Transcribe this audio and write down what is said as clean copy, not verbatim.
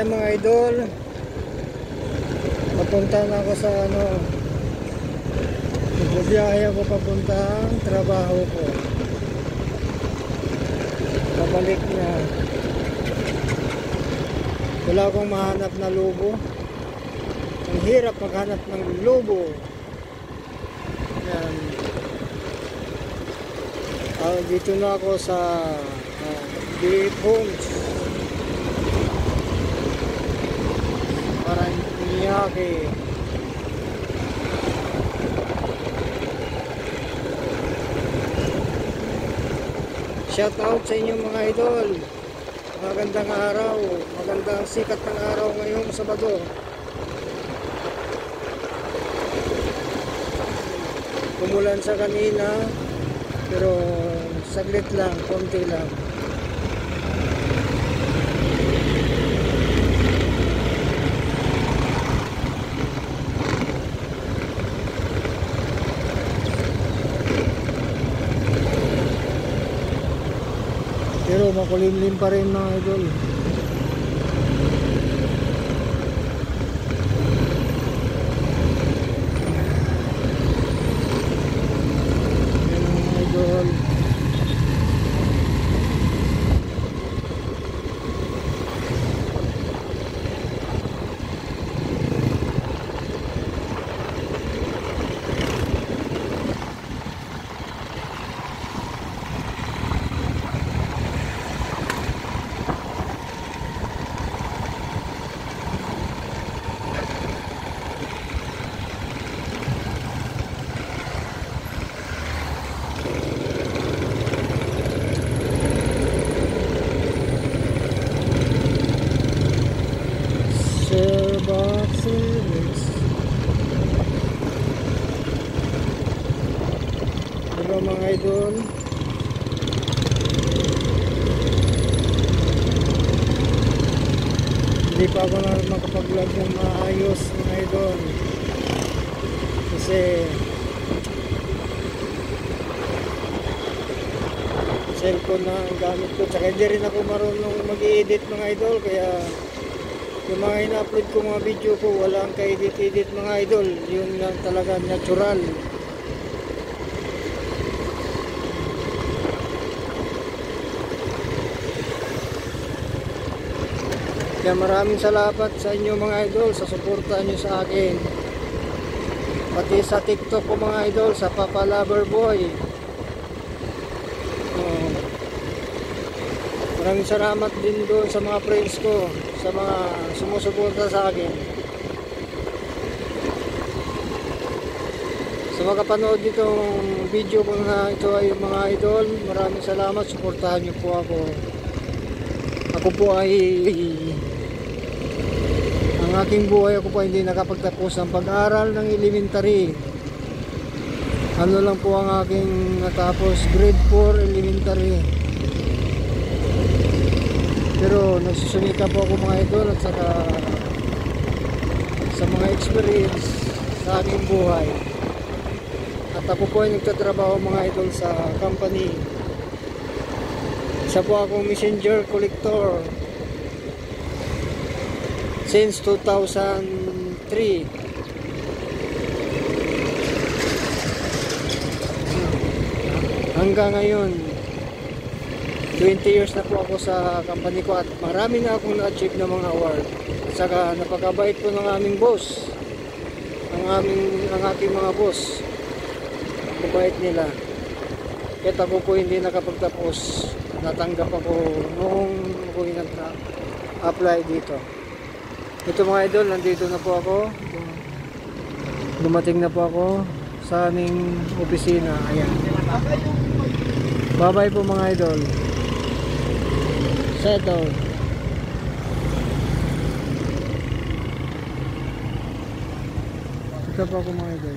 Ayan mga idol, papunta na ako sa magbibiyahe ako papuntang trabaho ko. Pabalik na. Wala akong mahanap na lobo. Ang hirap maghanap ng lobo. Ayan. Dito na ako sa Gate Homes. Parang Miyake. Shout out sa inyo mga idol. Magandang araw, magandang sikat ng araw ngayong Sabado. Umulan sa kanina, pero saglit lang, konti lang. Pero makulimlim pa rin mga idol. Yan mga idol. Service. Hello mga idol. Hindi pa ako na makapag-vlog ng maayos mga idol. Kasi cellphone na ang gamit ko. Tsaka hindi rin ako marunong mag-i-edit mga idol. Kaya yung mga ina-upload ko mga video ko, walang ka-edit-edit mga idol. Yun lang talaga natural. Kaya maraming salamat sa inyo mga idol sa suporta nyo sa akin. Pati sa TikTok ko mga idol, sa Papa Lover Boy. Maraming salamat din doon sa mga friends ko, sa mga sumusuporta sa akin. Sa mga kapanood nitong video ko na ito ay mga idol, maraming salamat, suportahan niyo po ako. Ako po ay ang aking buhay, ako po hindi nakapagtapos ng pag-aral ng elementary. Ano lang po ang aking natapos, grade 4 elementary. Pero nagsusumika po ako mga idol at saka sa mga experience sa aking buhay. At ako po ay nagtatrabaho mga idol sa company. Isa po akong messenger collector since 2003. Hanggang ngayon 20 years na po ako sa company ko at marami na akong na-achieve na mga award. At saka napakabait po ng aming boss. Ang aking mga boss. Mabait nila. Kahit ako po hindi nakapagtapos, natanggap ako noong ako nag-apply dito. Ito mga idol, nandito na po ako. Dumating na po ako sa aming opisina. Ayan. Bye bye po mga idol. Settle. Ito pa ako mga idol.